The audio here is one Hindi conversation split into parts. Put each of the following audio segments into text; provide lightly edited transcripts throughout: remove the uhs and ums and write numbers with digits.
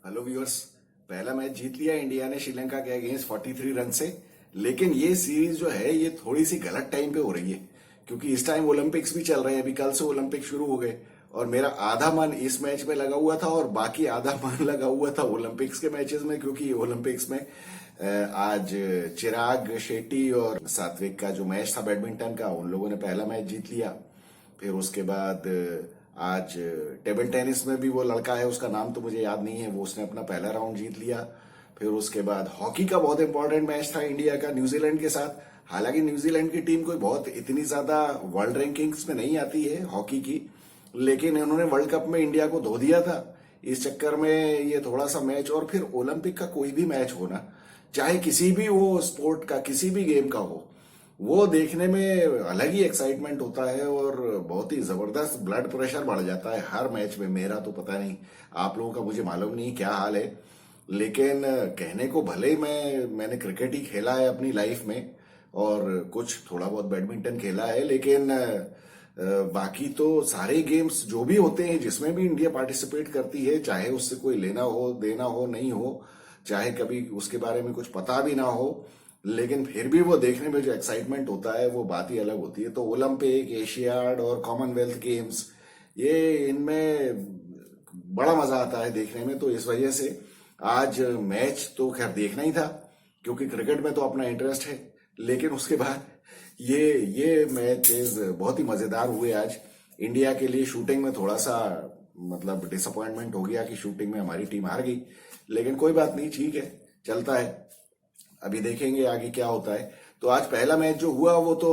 Hello viewers. पहला मैच जीत लिया इंडिया ने श्रीलंका के अगेंस्ट 43 रन से। लेकिन ये सीरीज जो है ये थोड़ी सी गलत टाइम पे हो रही है, क्योंकि इस टाइम ओलंपिक्स भी चल रहे हैं। अभी कल से ओलंपिक शुरू हो गए और मेरा आधा मन इस मैच में लगा हुआ था और बाकी आधा मन लगा हुआ था ओलंपिक्स के मैचेस में, क्योंकि ओलंपिक्स में आज चिराग शेट्टी और सात्विक का जो मैच था बैडमिंटन का, उन लोगों ने पहला मैच जीत लिया। फिर उसके बाद आज टेबल टेनिस में भी वो लड़का है, उसका नाम तो मुझे याद नहीं है, वो उसने अपना पहला राउंड जीत लिया। फिर उसके बाद हॉकी का बहुत इंपॉर्टेंट मैच था इंडिया का न्यूजीलैंड के साथ। हालांकि न्यूजीलैंड की टीम कोई बहुत इतनी ज्यादा वर्ल्ड रैंकिंग्स में नहीं आती है हॉकी की, लेकिन इन्होंने वर्ल्ड कप में इंडिया को धो दिया था। इस चक्कर में ये थोड़ा सा मैच, और फिर ओलंपिक का कोई भी मैच हो ना, चाहे किसी भी वो स्पोर्ट का किसी भी गेम का हो, वो देखने में अलग ही एक्साइटमेंट होता है और बहुत ही जबरदस्त ब्लड प्रेशर बढ़ जाता है हर मैच में। मेरा तो पता नहीं, आप लोगों का मुझे मालूम नहीं क्या हाल है, लेकिन कहने को भले मैंने क्रिकेट ही खेला है अपनी लाइफ में और कुछ थोड़ा बहुत बैडमिंटन खेला है, लेकिन बाकी तो सारे गेम्स जो भी होते हैं जिसमें भी इंडिया पार्टिसिपेट करती है, चाहे उससे कोई लेना हो देना हो नहीं हो, चाहे कभी उसके बारे में कुछ पता भी ना हो, लेकिन फिर भी वो देखने में जो एक्साइटमेंट होता है वो बात ही अलग होती है। तो ओलंपिक, एशियाड और कॉमनवेल्थ गेम्स, ये इनमें बड़ा मजा आता है देखने में। तो इस वजह से आज मैच तो खैर देखना ही था, क्योंकि क्रिकेट में तो अपना इंटरेस्ट है, लेकिन उसके बाद ये मैचेस बहुत ही मजेदार हुए आज। इंडिया के लिए शूटिंग में थोड़ा सा मतलब डिसअपॉइंटमेंट हो गया कि शूटिंग में हमारी टीम हार गई, लेकिन कोई बात नहीं, ठीक है, चलता है। अभी देखेंगे आगे क्या होता है। तो आज पहला मैच जो हुआ वो तो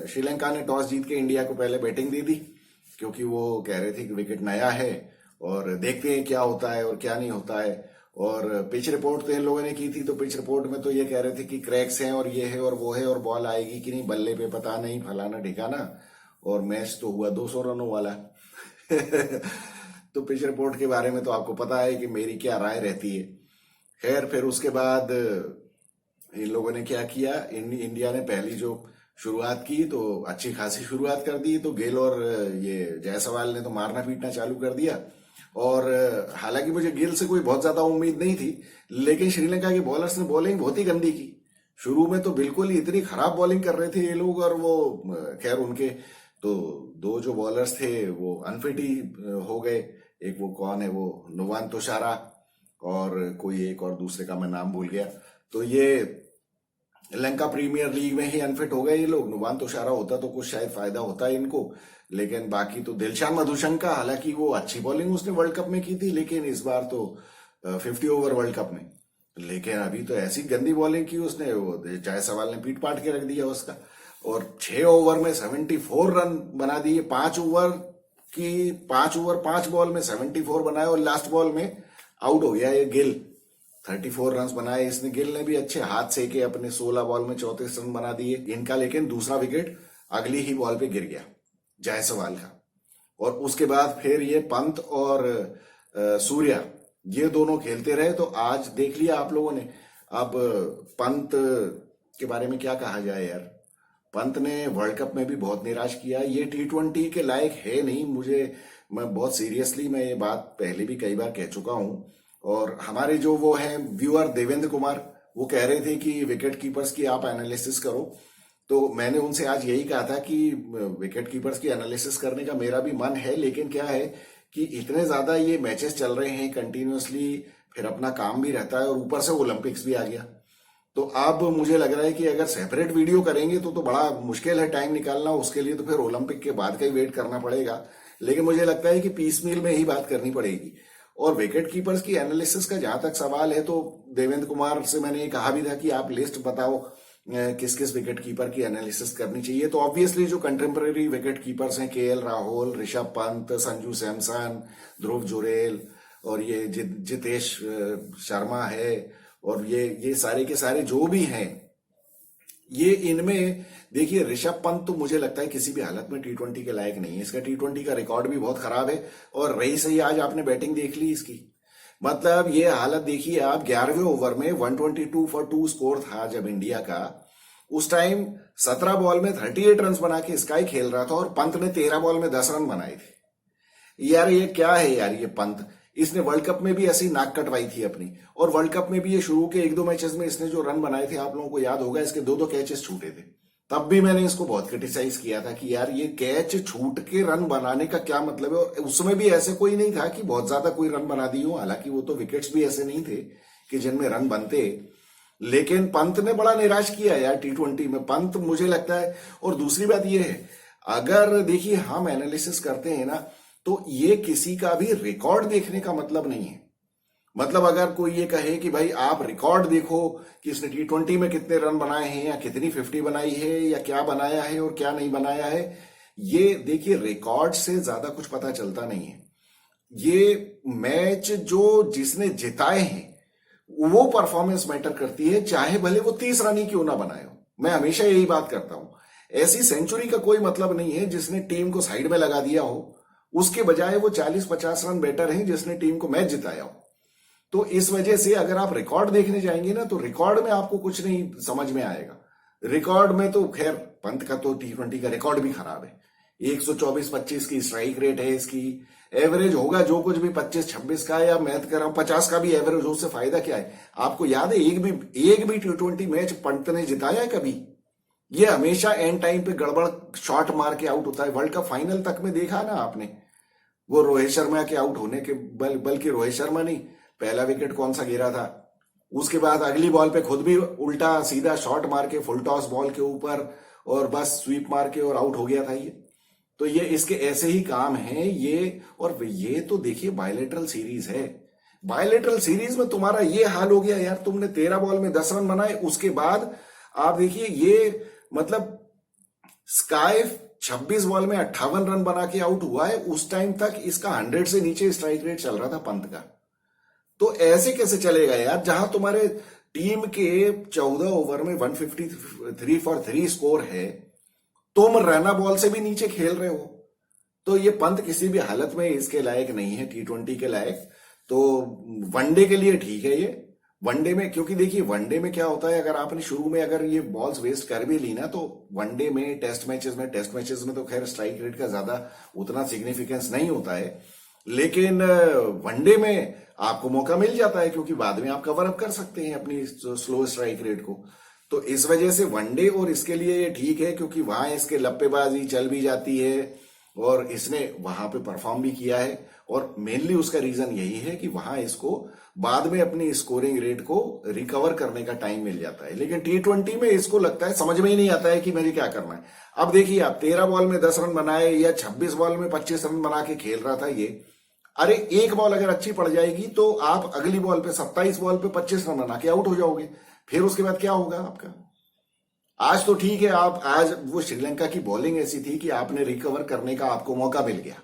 श्रीलंका ने टॉस जीत के इंडिया को पहले बैटिंग दे दी, क्योंकि वो कह रहे थे कि विकेट नया है और देखते हैं क्या होता है और क्या नहीं होता है। और पिच रिपोर्ट तो इन लोगों ने की थी, तो पिच रिपोर्ट में तो ये कह रहे थे कि क्रैक्स हैं और ये है और वो है और बॉल आएगी कि नहीं बल्ले पे पता नहीं, फलाना ठिकाना। और मैच तो हुआ 200 रनों वाला। तो पिच रिपोर्ट के बारे में तो आपको पता है कि मेरी क्या राय रहती है। खैर, फिर उसके बाद इन लोगों ने क्या किया, इंडिया ने पहली जो शुरुआत की तो अच्छी खासी शुरुआत कर दी। तो गेल और ये जायसवाल ने तो मारना पीटना चालू कर दिया। और हालांकि मुझे गेल से कोई बहुत ज्यादा उम्मीद नहीं थी, लेकिन श्रीलंका के बॉलर्स ने बॉलिंग बहुत ही गंदी की। शुरू में तो बिल्कुल ही इतनी खराब बॉलिंग कर रहे थे ये लोग, और वो खैर उनके तो दो जो बॉलर्स थे वो अनफिट ही हो गए। एक वो कौन है, वो नुवान तुषारा, और कोई एक और दूसरे का मैं नाम भूल गया। तो ये लंका प्रीमियर लीग में ही अनफिट हो गए ये लोग। नुवान तुषारा होता तो कुछ शायद फायदा होता है इनको, लेकिन बाकी तो दिलशान मधुशंका, हालांकि वो अच्छी बॉलिंग उसने वर्ल्ड कप में की थी, लेकिन इस बार तो 50 ओवर वर्ल्ड कप में, लेकिन अभी तो ऐसी गंदी बॉलिंग की उसने, वो जायसवाल ने पीट पाट के रख दिया उसका। और 6 ओवर में 74 रन बना दिए। 5 ओवर 5 बॉल में 74 बनाए और लास्ट बॉल में आउट हो गया ये गिल। 34 रन बनाए इसने, गिल ने भी अच्छे हाथ से के अपने 16 बॉल में 34 रन बना दिए इनका, लेकिन दूसरा विकेट अगली ही बॉल पे गिर गया जायसवाल का। और उसके बाद फिर ये पंत और सूर्या, ये दोनों खेलते रहे। तो आज देख लिया आप लोगों ने। अब पंत के बारे में क्या कहा जाए यार, पंत ने वर्ल्ड कप में भी बहुत निराश किया। ये T20 के लायक है नहीं, मैं बहुत सीरियसली मैं ये बात पहले भी कई बार कह चुका हूं। और हमारे जो वो हैं व्यूअर देवेंद्र कुमार, वो कह रहे थे कि विकेट कीपर्स की आप एनालिसिस करो, तो मैंने उनसे आज यही कहा था कि विकेट कीपर्स की एनालिसिस करने का मेरा भी मन है, लेकिन क्या है कि इतने ज्यादा ये मैचेस चल रहे हैं कंटिन्यूअसली, फिर अपना काम भी रहता है और ऊपर से ओलंपिक्स भी आ गया। तो अब मुझे लग रहा है कि अगर सेपरेट वीडियो करेंगे तो बड़ा मुश्किल है टाइम निकालना उसके लिए, तो फिर ओलंपिक के बाद का ही वेट करना पड़ेगा। लेकिन मुझे लगता है कि पीस मील में ही बात करनी पड़ेगी। और विकेट कीपर्स की एनालिसिस का जहां तक सवाल है, तो देवेंद्र कुमार से मैंने ये कहा भी था कि आप लिस्ट बताओ किस किस विकेट कीपर की एनालिसिस करनी चाहिए। तो ऑब्वियसली जो कंटेम्पररी विकेट कीपर्स हैं, KL राहुल, ऋषभ पंत, संजू सैमसन, ध्रुव जुरेल और ये जितेश शर्मा है, और ये सारे के सारे जो भी हैं, ये इनमें देखिए ऋषभ पंत तो मुझे लगता है किसी भी हालत में T20 के लायक नहीं है। इसका T20 का रिकॉर्ड भी बहुत खराब है। और रही सही आज आपने बैटिंग देख ली इसकी, मतलब ये हालत देखिए आप, 11वें ओवर में 122 फॉर 2 स्कोर था जब इंडिया का। उस टाइम 17 बॉल में 38 रन बना के स्काई खेल रहा था और पंत ने 13 बॉल में 10 रन बनाए थे। यार ये क्या है यार, ये पंत इसने वर्ल्ड कप में भी ऐसी नाक कटवाई थी अपनी, और वर्ल्ड कप में भी ये शुरू के 1-2 मैचेस में इसने जो रन बनाए थे, आप लोगों को याद होगा, इसके 2-2 कैचेस छूटे थे। तब भी मैंने इसको बहुत क्रिटिसाइज किया था कि यार ये कैच छूट के रन बनाने का क्या मतलब है। और उसमें भी ऐसे कोई नहीं था कि बहुत ज्यादा कोई रन बना दी हो, हालांकि वो तो विकेट्स भी ऐसे नहीं थे कि जिनमें रन बनते, लेकिन पंत ने बड़ा निराश किया यार T20 में। पंत मुझे लगता है, और दूसरी बात ये है, अगर देखिए हम एनालिसिस करते हैं ना, तो ये किसी का भी रिकॉर्ड देखने का मतलब नहीं है। मतलब अगर कोई ये कहे कि भाई आप रिकॉर्ड देखो कि इसने T20 में कितने रन बनाए हैं या कितनी 50 बनाई है या क्या बनाया है और क्या नहीं बनाया है, ये देखिए रिकॉर्ड से ज्यादा कुछ पता चलता नहीं है। ये मैच जो जिसने जिताए हैं वो परफॉर्मेंस मैटर करती है, चाहे भले वो 30 रन ही क्यों ना बनाए हो। मैं हमेशा यही बात करता हूं, ऐसी सेंचुरी का कोई मतलब नहीं है जिसने टीम को साइड में लगा दिया हो, उसके बजाय वो 40-50 रन बेटर है जिसने टीम को मैच जिताया हो। तो इस वजह से अगर आप रिकॉर्ड देखने जाएंगे ना, तो रिकॉर्ड में आपको कुछ नहीं समझ में आएगा। रिकॉर्ड में तो खैर पंत का तो T20 का रिकॉर्ड भी खराब है। 124-25 की स्ट्राइक रेट है इसकी, एवरेज होगा जो कुछ भी 25-26 का, या मैथ कर रहा हूं 50 का भी एवरेज हो, उससे फायदा क्या है। आपको याद है एक भी T20 मैच पंत ने जिताया है कभी? ये हमेशा एंड टाइम पे गड़बड़ शॉट मार के आउट होता है। वर्ल्ड कप फाइनल तक में देखा ना आपने, वो रोहित शर्मा के आउट होने के बल्कि रोहित शर्मा नहीं, पहला विकेट कौन सा गिरा था, उसके बाद अगली बॉल पे खुद भी उल्टा सीधा शॉट मार के फुल टॉस बॉल के ऊपर और बस स्वीप मार के और आउट हो गया था ये। तो ये इसके ऐसे ही काम हैं ये। और ये तो देखिए बायलेटरल सीरीज है, बायलेटरल सीरीज में तुम्हारा ये हाल हो गया यार, तुमने 13 बॉल में 10 रन बनाए, उसके बाद आप देखिए ये मतलब स्काई 26 बॉल में 58 रन बना के आउट हुआ है। उस टाइम तक इसका 100 से नीचे स्ट्राइक रेट चल रहा था पंत का। तो ऐसे कैसे चलेगा यार, जहां तुम्हारे टीम के 14 ओवर में 153 फॉर 3 स्कोर है, तुम रैना बॉल से भी नीचे खेल रहे हो। तो ये पंत किसी भी हालत में इसके लायक नहीं है, T20 के लायक। तो वनडे के लिए ठीक है ये, वनडे में, क्योंकि देखिए वनडे में क्या होता है, अगर आपने शुरू में अगर ये बॉल्स वेस्ट कर भी ली ना, तो वनडे में टेस्ट मैचेस में तो खैर स्ट्राइक रेट का ज्यादा उतना सिग्निफिकेंस नहीं होता है, लेकिन वनडे में आपको मौका मिल जाता है क्योंकि बाद में आप कवर अप कर सकते हैं अपनी स्लो स्ट्राइक रेट को। तो इस वजह से वनडे और इसके लिए ये ठीक है, क्योंकि वहां इसके लप्पेबाजी चल भी जाती है और इसने वहां पे परफॉर्म भी किया है। और मेनली उसका रीजन यही है कि वहां इसको बाद में अपनी स्कोरिंग रेट को रिकवर करने का टाइम मिल जाता है। लेकिन T20 में इसको लगता है, समझ में ही नहीं आता है कि मुझे क्या करना है। अब देखिए आप 13 बॉल में 10 रन बनाए या 26 बॉल में 25 रन बना के खेल रहा था ये। अरे एक बॉल अगर अच्छी पड़ जाएगी तो आप अगली बॉल पे 27 बॉल पे 25 रन बना के आउट हो जाओगे, फिर उसके बाद क्या होगा आपका। आज तो ठीक है, आप आज वो श्रीलंका की बॉलिंग ऐसी थी कि आपने रिकवर करने का आपको मौका मिल गया,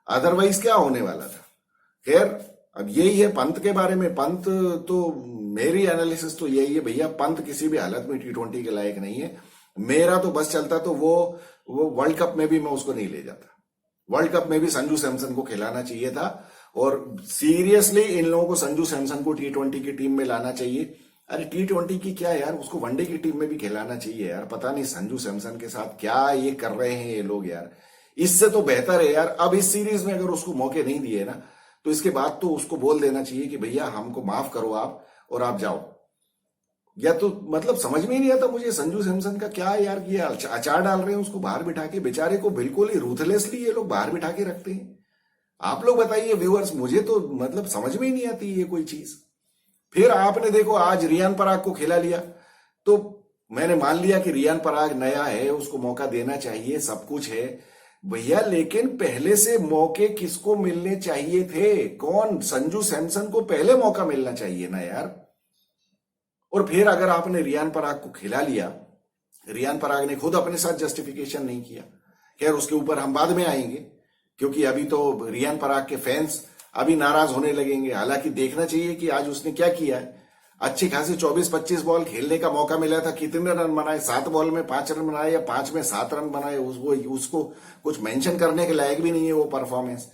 अदरवाइज क्या होने वाला था। खैर अब यही है पंत के बारे में। पंत तो मेरी एनालिसिस तो यही है भैया, पंत किसी भी हालत में T20 के लायक नहीं है। मेरा तो बस चलता तो वो वर्ल्ड कप में भी मैं उसको नहीं ले जाता। वर्ल्ड कप में भी संजू सैमसन को खिलाना चाहिए था, और सीरियसली इन लोगों को संजू सैमसन को T20 की टीम में लाना चाहिए। अरे T20 की क्या यार, उसको वनडे की टीम में भी खिलाना चाहिए यार। पता नहीं संजू सैमसन के साथ क्या ये कर रहे हैं ये लोग यार। इससे तो बेहतर है यार, अब इस सीरीज में अगर उसको मौके नहीं दिए ना, तो इसके बाद तो उसको बोल देना चाहिए कि भैया हमको माफ करो आप और आप जाओ। या तो मतलब समझ में ही नहीं आता मुझे संजू सैमसन का क्या यार, ये अचार डाल रहे हैं उसको बाहर बिठा के, बेचारे को बिल्कुल ही रूथलेसली ये लोग बाहर बिठा के रखते हैं। आप लोग बताइए व्यूअर्स, मुझे तो मतलब समझ में ही नहीं आती ये कोई चीज। फिर आपने देखो आज रियान पराग को खिला लिया, तो मैंने मान लिया कि रियान पराग नया है, उसको मौका देना चाहिए, सब कुछ है भैया, लेकिन पहले से मौके किसको मिलने चाहिए थे? कौन? संजू सैमसन को पहले मौका मिलना चाहिए ना यार। और फिर अगर आपने रियान पराग को खिला लिया, रियान पराग ने खुद अपने साथ जस्टिफिकेशन नहीं किया, खैर उसके ऊपर हम बाद में आएंगे, क्योंकि अभी तो रियान पराग के फैंस अभी नाराज होने लगेंगे। हालांकि देखना चाहिए कि आज उसने क्या किया है। अच्छी खासी 24-25 बॉल खेलने का मौका मिला था, कितने रन बनाए? 7 बॉल में 5 रन बनाए या 5 में 7 रन बनाए। उसको कुछ मेंशन करने के लायक भी नहीं है वो परफॉर्मेंस।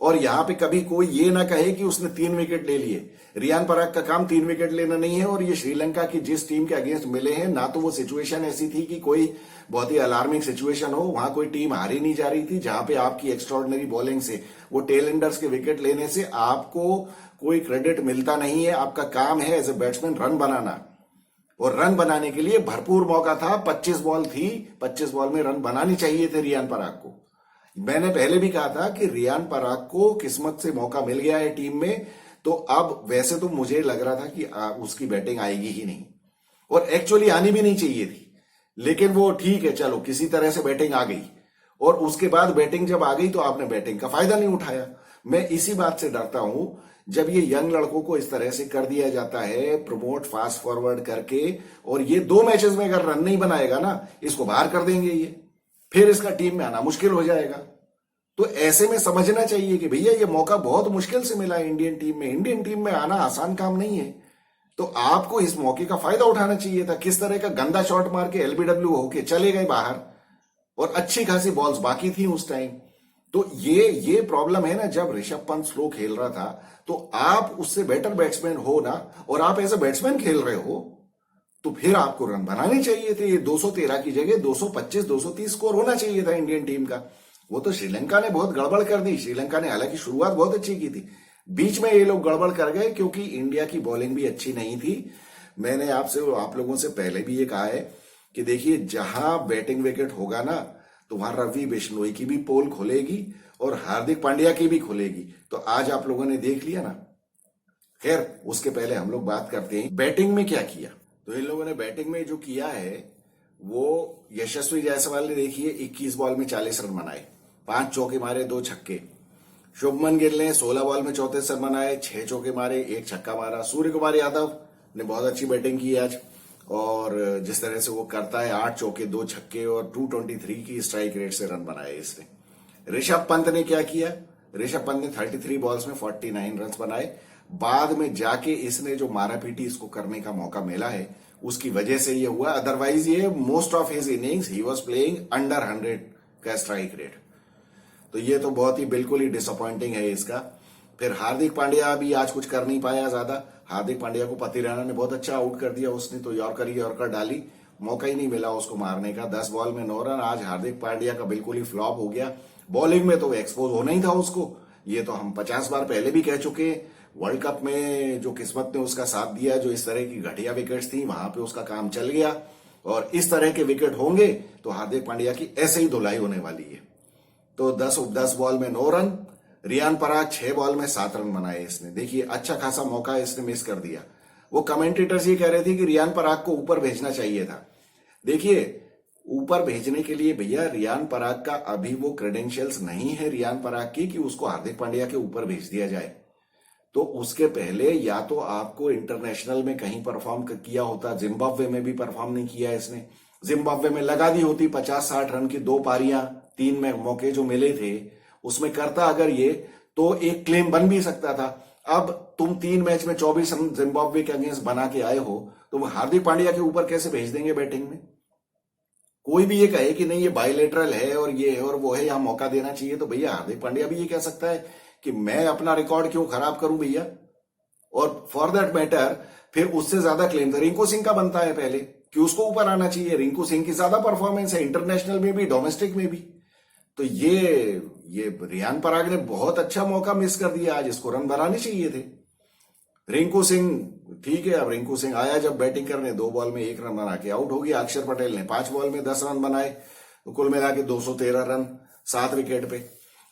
और यहां पे कभी कोई ये ना कहे कि उसने 3 विकेट ले लिए। रियान पराग का काम 3 विकेट लेना नहीं है। और ये श्रीलंका की जिस टीम के अगेंस्ट मिले हैं, ना तो वो सिचुएशन ऐसी थी कि कोई बहुत ही अलार्मिंग सिचुएशन हो, वहां कोई टीम हारी नहीं जा रही थी, जहां पे आपकी एक्स्ट्रॉर्डनरी बॉलिंग से, वो टेल एंडर्स के विकेट लेने से आपको कोई क्रेडिट मिलता नहीं है। आपका काम है एज ए बैट्समैन रन बनाना, और रन बनाने के लिए भरपूर मौका था। 25 बॉल थी, 25 बॉल में रन बनानी चाहिए थे रियान पराग को। मैंने पहले भी कहा था कि रियान पराग को किस्मत से मौका मिल गया है टीम में, तो अब वैसे तो मुझे लग रहा था कि उसकी बैटिंग आएगी ही नहीं, और एक्चुअली आनी भी नहीं चाहिए थी। लेकिन वो ठीक है, चलो किसी तरह से बैटिंग आ गई, और उसके बाद बैटिंग जब आ गई तो आपने बैटिंग का फायदा नहीं उठाया। मैं इसी बात से डरता हूं, जब ये यंग लड़कों को इस तरह से कर दिया जाता है प्रमोट फास्ट फॉरवर्ड करके, और ये 2 मैचेस में अगर रन नहीं बनाएगा ना, इसको बाहर कर देंगे ये, फिर इसका टीम में आना मुश्किल हो जाएगा। तो ऐसे में समझना चाहिए कि भैया ये मौका बहुत मुश्किल से मिला है इंडियन टीम में। इंडियन टीम में आना आसान काम नहीं है, तो आपको इस मौके का फायदा उठाना चाहिए था। किस तरह का गंदा शॉट मार के एलबीडब्ल्यू होके चले गए बाहर, और अच्छी खासी बॉल्स बाकी थी उस टाइम। तो ये प्रॉब्लम है ना, जब ऋषभ पंत स्लो खेल रहा था तो आप उससे बेटर बैट्समैन हो ना, और आप एज ए बैट्समैन खेल रहे हो, तो फिर आपको रन बनाने चाहिए थे। ये 213 की जगह 225 230 स्कोर होना चाहिए था इंडियन टीम का। वो तो श्रीलंका ने बहुत गड़बड़ कर दी। श्रीलंका ने हालांकि शुरुआत बहुत अच्छी की थी, बीच में ये लोग गड़बड़ कर गए क्योंकि इंडिया की बॉलिंग भी अच्छी नहीं थी। मैंने आप लोगों से पहले भी ये कहा है कि देखिए, जहां बैटिंग विकेट होगा ना, तो वहां रवि बिश्नोई की भी पोल खुलेगी और हार्दिक पांड्या की भी खुलेगी। तो आज आप लोगों ने देख लिया ना। खैर, उसके पहले हम लोग बात करते हैं बैटिंग में क्या किया। तो इन लोगों ने बैटिंग में जो किया है, वो यशस्वी जायसवाल ने देखिए 21 बॉल में 40 रन बनाए, 5 चौके मारे, 2 छक्के। शुभमन गिल ने 16 बॉल में 34 रन बनाए, 6 चौके मारे, 1 छक्का मारा। सूर्य कुमार यादव ने बहुत अच्छी बैटिंग की आज, और जिस तरह से वो करता है, 8 चौके 2 छक्के और 223 की स्ट्राइक रेट से रन बनाए इसने। ऋषभ पंत ने क्या किया? ऋषभ पंत ने 33 बॉल्स में 49 रन बनाए। बाद में जाके इसने जो मारा पीटी इसको करने का मौका मिला है, उसकी वजह से ये हुआ। अदरवाइज ये most of his innings he was playing under 100 का स्ट्राइक रेट। तो ये तो बहुत ही बिल्कुल ही डिसअपॉइंटिंग है इसका। फिर हार्दिक पांड्या भी आज कुछ कर नहीं पाया ज्यादा। हार्दिक पांड्या को पति रैना ने बहुत अच्छा आउट कर दिया, उसने तो यॉर्कर डाली, मौका ही नहीं मिला उसको मारने का। 10 बॉल में 9 रन। आज हार्दिक पांड्या का बिल्कुल ही फ्लॉप हो गया। बॉलिंग में तो एक्सपोज होना ही था उसको, ये तो हम 50 बार पहले भी कह चुके हैं। वर्ल्ड कप में जो किस्मत ने उसका साथ दिया, जो इस तरह की घटिया विकेट्स थी, वहां पे उसका काम चल गया। और इस तरह के विकेट होंगे तो हार्दिक पांड्या की ऐसे ही धुलाई होने वाली है। तो 10 बॉल में 9 रन। रियान पराग 6 बॉल में 7 रन बनाए इसने। देखिए, अच्छा खासा मौका इसने मिस कर दिया। वो कमेंटेटर्स ये कह रहे थे कि रियान पराग को ऊपर भेजना चाहिए था। देखिए, ऊपर भेजने के लिए भैया रियान पराग का अभी वो क्रेडेंशियल्स नहीं है रियान पराग की कि उसको हार्दिक पांड्या के ऊपर भेज दिया जाए। तो उसके पहले या तो आपको इंटरनेशनल में कहीं परफॉर्म किया होता। जिम्बाब्वे में भी परफॉर्म नहीं किया इसने। जिम्बाब्वे में लगा दी होती 50-60 रन की 2 पारियां, 3 में मौके जो मिले थे उसमें करता अगर ये, तो एक क्लेम बन भी सकता था। अब तुम 3 मैच में 24 रन जिम्बाब्वे के अगेंस्ट बना के आए हो, तो वो हार्दिक पांड्या के ऊपर कैसे भेज देंगे बैटिंग में? कोई भी ये कहे कि नहीं ये बायलेटरल है और ये है और वो है, यहां मौका देना चाहिए, तो भैया हार्दिक पांड्या भी ये कह सकता है कि मैं अपना रिकॉर्ड क्यों खराब करूं भैया। और फॉर दैट मैटर फिर उससे ज्यादा क्लेम तो रिंकू सिंह का बनता है पहले कि उसको ऊपर आना चाहिए। रिंकू सिंह की ज्यादा परफॉर्मेंस है इंटरनेशनल में भी, डोमेस्टिक में भी। तो ये रियान पराग ने बहुत अच्छा मौका मिस कर दिया आज, इसको रन बनाने चाहिए थे। रिंकू सिंह ठीक है, अब रिंकू सिंह आया जब बैटिंग करने, 2 बॉल में 1 रन बना के आउट हो गया। अक्षर पटेल ने 5 बॉल में 10 रन बनाए, तो कुल मिला के 213 रन 7 विकेट पे।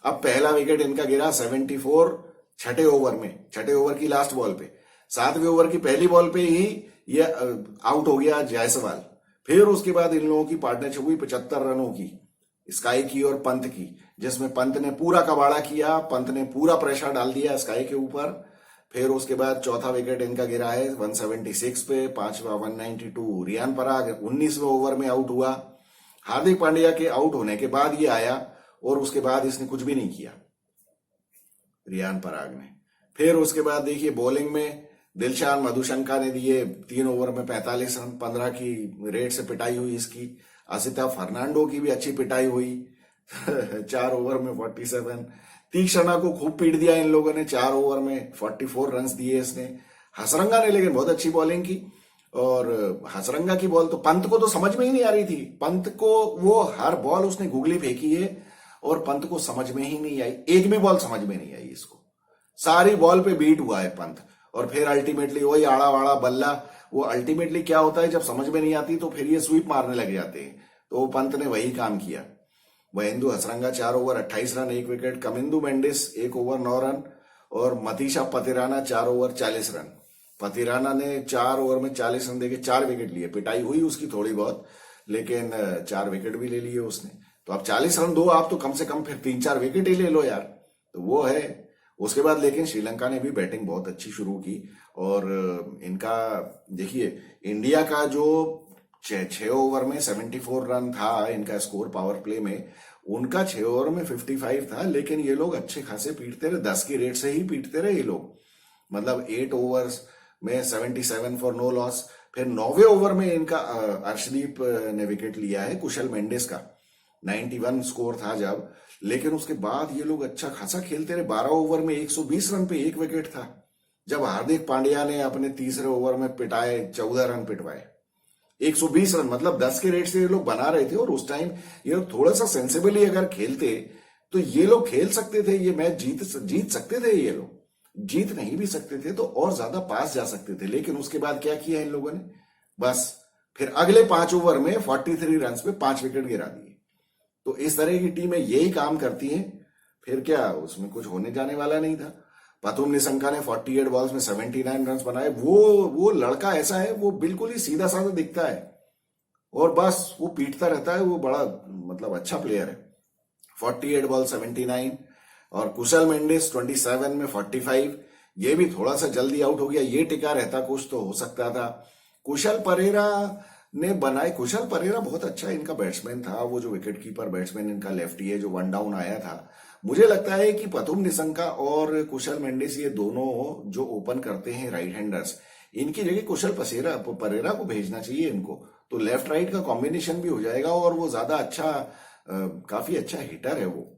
अब पहला विकेट इनका गिरा 74 छठे ओवर में, छठे ओवर की लास्ट बॉल पे। 7वें ओवर की पहली बॉल पे ही ये आउट हो गया जायसवाल। फिर उसके बाद इन लोगों की पार्टनरशिप हुई 75 रनों की, स्काई की और पंत की, जिसमें पंत ने पूरा कबाड़ा किया, पंत ने पूरा प्रेशर डाल दिया स्काई के ऊपर। फिर उसके बाद चौथा विकेट इनका गिरा है 176 पे, 5वां 192। रियान पराग 19वें ओवर में आउट हुआ। हार्दिक पांड्या के आउट होने के बाद ये आया और उसके बाद इसने कुछ भी नहीं किया रियान पराग ने। फिर उसके बाद देखिए बॉलिंग में दिलशान मधुशंका ने दिए 3 ओवर में 45 रन, 15 की रेट से पिटाई हुई इसकी। आसिता फर्नांडो की भी अच्छी पिटाई हुई 4 ओवर में 47। तीक्षणा को खूब पीट दिया इन लोगों ने, 4 ओवर में 44 रन दिए इसने। हसरंगा ने लेकिन बहुत अच्छी बॉलिंग की, और हसरंगा की बॉल तो पंत को तो समझ में ही नहीं आ रही थी। पंत को वो हर बॉल उसने गूगली फेंकी है और पंत को समझ में ही नहीं आई, एक भी बॉल समझ में नहीं आई इसको। सारी बॉल पे बीट हुआ है पंत, और फिर अल्टीमेटली वही आड़ा वाड़ा बल्ला। वो अल्टीमेटली क्या होता है, जब समझ में नहीं आती तो फिर ये स्वीप मारने लग जाते हैं, तो पंत ने वही काम किया। Mahendu Hasaranga 4 over 28 run 1 wicket, Kamindu Mendis 1 over 9 run, और मतीशा पतिराना 4 ओवर 40 रन। पतिराना ने 4 ओवर में 40 रन देके 4 विकेट लिए, पिटाई हुई उसकी थोड़ी बहुत, लेकिन 4 विकेट भी ले लिए उसने। तो अब 40 रन दो आप, तो कम से कम फिर 3-4 विकेट ही ले लो यार, तो वो है। उसके बाद लेकिन श्रीलंका ने भी बैटिंग बहुत अच्छी शुरू की, और इनका देखिए, इंडिया का जो 6 ओवर में 74 रन था इनका स्कोर पावर प्ले में, उनका 6 ओवर में 55 था, लेकिन ये लोग अच्छे खासे पीटते रहे, 10 की रेट से ही पीटते रहे ये लोग। मतलब 8 ओवर्स में 77 फॉर नो लॉस। फिर 9वें ओवर में इनका अर्शदीप ने विकेट लिया है, कुशल मेंडिस का 91 स्कोर था जब, लेकिन उसके बाद ये लोग अच्छा खासा खेलते रहे। 12 ओवर में 120 रन पे 1 विकेट था, जब हार्दिक पांड्या ने अपने तीसरे ओवर में पिटाए 14 रन पिटवाए। 120 रन मतलब 10 के रेट से ये लोग बना रहे थे, और उस टाइम ये लोग थोड़ा सा सेंसिबली अगर खेलते तो ये लोग खेल सकते थे, ये मैच जीत सकते थे। ये लोग जीत नहीं भी सकते थे तो और ज्यादा पास जा सकते थे, लेकिन उसके बाद क्या किया इन लोगों ने, बस फिर अगले 5 ओवर में 43 रन पे 5 विकेट गिरा दिए। तो इस तरह की टीमें यही काम करती हैं, फिर क्या उसमें कुछ होने जाने वाला नहीं था। पथुम निशंका ने 48 बॉल्स में 79 रन बनाए। वो लड़का ऐसा है, वो बिल्कुल ही सीधा साधा दिखता है और बस वो पीटता रहता है, वो बड़ा मतलब अच्छा प्लेयर है। 48 बॉल 79, और कुशल मेंडिस 27 में 45, ये भी थोड़ा सा जल्दी आउट हो गया, ये टिका रहता कुछ तो हो सकता था। कुशल परेरा ने बनाए, कुशल परेरा बहुत अच्छा इनका बैट्समैन था, वो जो विकेट कीपर बैट्समैन इनका लेफ्टी है जो 1 डाउन आया था। मुझे लगता है कि पथुम निशंका और कुशल मेंडिस ये दोनों जो ओपन करते हैं राइट हैंडर्स, इनकी जगह कुशल परेरा को भेजना चाहिए इनको, तो लेफ्ट राइट का कॉम्बिनेशन भी हो जाएगा, और वो ज्यादा अच्छा काफी अच्छा हिटर है वो।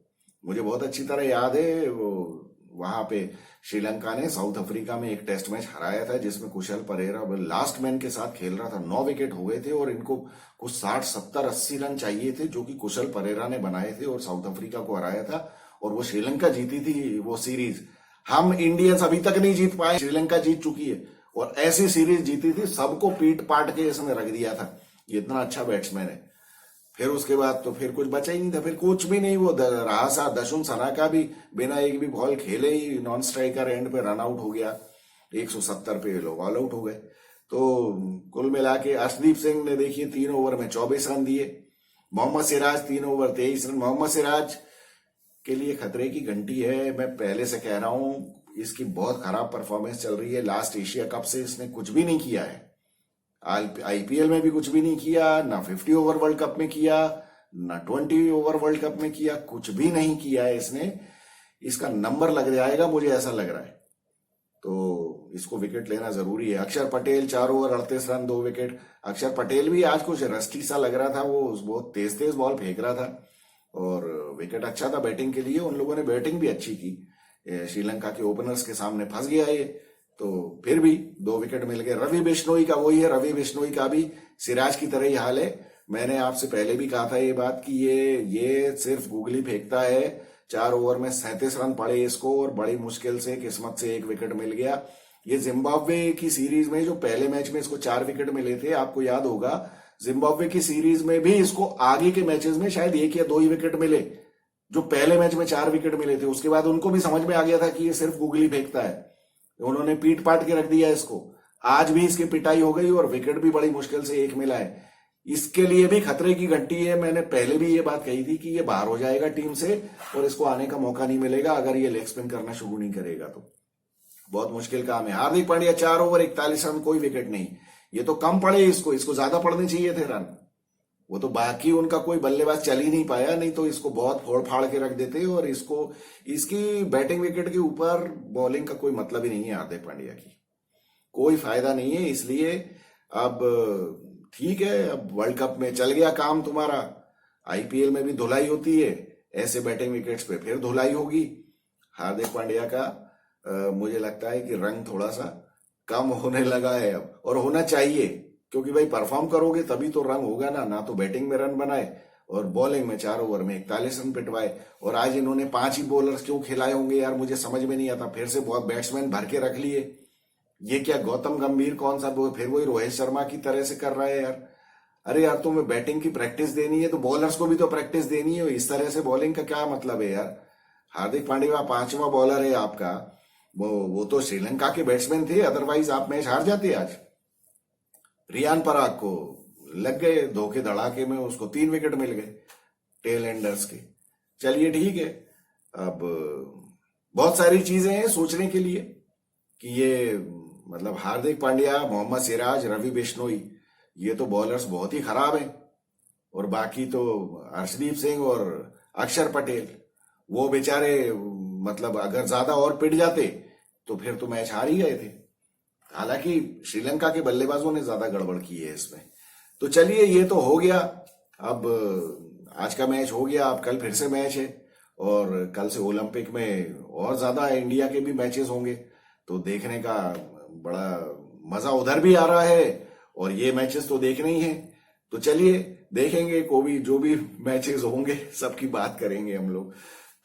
मुझे बहुत अच्छी तरह याद है, वो वहां पे श्रीलंका ने साउथ अफ्रीका में एक टेस्ट मैच हराया था, जिसमें कुशल परेरा लास्ट मैन के साथ खेल रहा था। 9 विकेट हो गए थे और इनको कुछ 60, 70, 80 रन चाहिए थे, जो कि कुशल परेरा ने बनाए थे और साउथ अफ्रीका को हराया था, और वो श्रीलंका जीती थी वो सीरीज। हम इंडियंस अभी तक नहीं जीत पाए, श्रीलंका जीत चुकी है, और ऐसी सीरीज जीती थी, सबको पीट पाट के इसने रख दिया था। ये इतना अच्छा बैट्समैन है। फिर उसके बाद तो फिर कुछ बचा ही नहीं था, फिर कुछ भी नहीं। वो रहा सा दशुन सना का भी बिना एक भी बॉल खेले ही नॉन स्ट्राइकर एंड पे रन आउट हो गया, 170 पे लोग ऑल आउट हो गए। तो कुल मिला के अर्शदीप सिंह ने देखिए 3 ओवर में 24 रन दिए। Mohammed Siraj 3 over 23 run. मोहम्मद सिराज के लिए खतरे की घंटी है, मैं पहले से कह रहा हूं, इसकी बहुत खराब परफॉर्मेंस चल रही है। लास्ट एशिया कप से इसने कुछ भी नहीं किया है, आईपीएल में भी कुछ भी नहीं किया, ना 50 ओवर वर्ल्ड कप में किया, ना 20 ओवर वर्ल्ड कप में किया, कुछ भी नहीं किया है इसने। इसका नंबर लग जाएगा, मुझे ऐसा लग रहा है, तो इसको विकेट लेना जरूरी है। अक्षर पटेल 4 ओवर 38 रन 2 विकेट। अक्षर पटेल भी आज कुछ रस्टी सा लग रहा था, वो बहुत तेज तेज बॉल फेंक रहा था, और विकेट अच्छा था बैटिंग के लिए। उन लोगों ने बैटिंग भी अच्छी की, श्रीलंका के ओपनर्स के सामने फंस गया ये, तो फिर भी 2 विकेट मिल गए। रवि बिश्नोई का वही है, रवि बिश्नोई का भी सिराज की तरह ही हाल है। मैंने आपसे पहले भी कहा था ये बात कि ये सिर्फ गूगली फेंकता है। 4 ओवर में 37 रन पड़े इसको, और बड़ी मुश्किल से किस्मत से 1 विकेट मिल गया। ये जिम्बाब्वे की सीरीज में जो पहले मैच में इसको 4 विकेट मिले थे, आपको याद होगा, जिम्बाब्वे की सीरीज में भी इसको आगे के मैचेस में शायद 1 या 2 ही विकेट मिले। जो पहले मैच में 4 विकेट मिले थे, उसके बाद उनको भी समझ में आ गया था कि ये सिर्फ गूगली फेंकता है, उन्होंने पीट पाट के रख दिया इसको। आज भी इसकी पिटाई हो गई और विकेट भी बड़ी मुश्किल से 1 मिला है। इसके लिए भी खतरे की घंटी है। मैंने पहले भी ये बात कही थी कि ये बाहर हो जाएगा टीम से, और इसको आने का मौका नहीं मिलेगा अगर ये लेग स्पिन करना शुरू नहीं करेगा, तो बहुत मुश्किल काम है। हार्दिक पांड्या 4 ओवर 41 रन, कोई विकेट नहीं। ये तो कम पड़े इसको ज्यादा पड़ने चाहिए थे रन। वो तो बाकी उनका कोई बल्लेबाज चल ही नहीं पाया, नहीं तो इसको बहुत फोड़ फाड़ के रख देते। और इसकी बैटिंग विकेट के ऊपर बॉलिंग का कोई मतलब ही नहीं है हार्दिक पांड्या की, कोई फायदा नहीं है। इसलिए अब ठीक है, अब वर्ल्ड कप में चल गया काम तुम्हारा, आईपीएल में भी धुलाई होती है, ऐसे बैटिंग विकेट्स पे फिर धुलाई होगी। हार्दिक पांड्या का मुझे लगता है कि रंग थोड़ा सा कम होने लगा है अब, और होना चाहिए, क्योंकि भाई परफॉर्म करोगे तभी तो रंग होगा ना तो बैटिंग में रन बनाए और बॉलिंग में 4 ओवर में 41 रन पिटवाए। और आज इन्होंने 5 ही बॉलर्स क्यों खिलाए होंगे यार, मुझे समझ में नहीं आता। फिर से बहुत बैट्समैन भर के रख लिए, ये क्या गौतम गंभीर कौन सा, फिर वही रोहित शर्मा की तरह से कर रहा है यार। अरे यार, तुम्हें बैटिंग की प्रैक्टिस देनी है तो बॉलर्स को भी तो प्रैक्टिस देनी है, इस तरह से बॉलिंग का क्या मतलब है यार। हार्दिक पांड्या 5वां बॉलर है आपका, वो तो श्रीलंका के बैट्समैन थे, अदरवाइज आप मैच हार जाते आज। रियान पराग को लग गए धोखे धड़ाके में, उसको 3 विकेट मिल गए टेल एंडर्स के। चलिए ठीक है, अब बहुत सारी चीजें हैं सोचने के लिए कि ये मतलब हार्दिक पांड्या, मोहम्मद सिराज, रवि बिश्नोई, ये तो बॉलर्स बहुत ही खराब हैं। और बाकी तो हर्षदीप सिंह और अक्षर पटेल, वो बेचारे मतलब अगर ज्यादा और पिट जाते तो फिर तो मैच हार ही गए थे। हालांकि श्रीलंका के बल्लेबाजों ने ज्यादा गड़बड़ की है इसमें। तो चलिए, ये तो हो गया। अब आज का मैच हो गया, अब कल फिर से मैच है, और कल से ओलंपिक में और ज्यादा इंडिया के भी मैचेस होंगे, तो देखने का बड़ा मजा उधर भी आ रहा है, और ये मैचेस तो देखने ही हैं। तो चलिए देखेंगे, कोई जो भी मैचेस होंगे सबकी बात करेंगे हम लोग।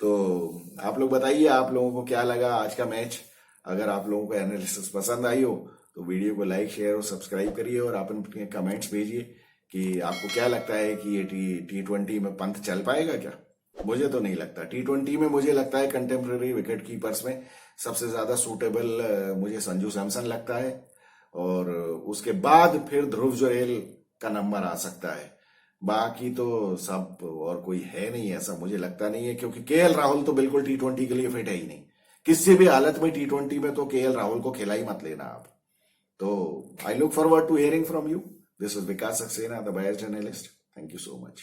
तो आप लोग बताइए, आप लोगों को क्या लगा आज का मैच। अगर आप लोगों को एनालिसिस पसंद आई हो तो वीडियो को लाइक, शेयर और सब्सक्राइब करिए, और आप अपने कमेंट्स भेजिए कि आपको क्या लगता है कि ये टी20 में पंत चल पाएगा क्या। मुझे तो नहीं लगता। टी20 में मुझे लगता है कंटेम्प्रेरी विकेट कीपर्स में सबसे ज्यादा सूटेबल मुझे संजू सैमसन लगता है, और उसके बाद फिर ध्रुव जुरैल का नंबर आ सकता है। बाकी तो सब और कोई है नहीं, ऐसा मुझे लगता नहीं है, क्योंकि केएल राहुल तो बिल्कुल टी20 के लिए फिट है ही नहीं। किसी भी हालत में टी20 में तो केएल राहुल को खिला ही मत लेना आप। तो I look forward to hearing from you. This is Vikas Saxena, the bias journalist. Thank you so much.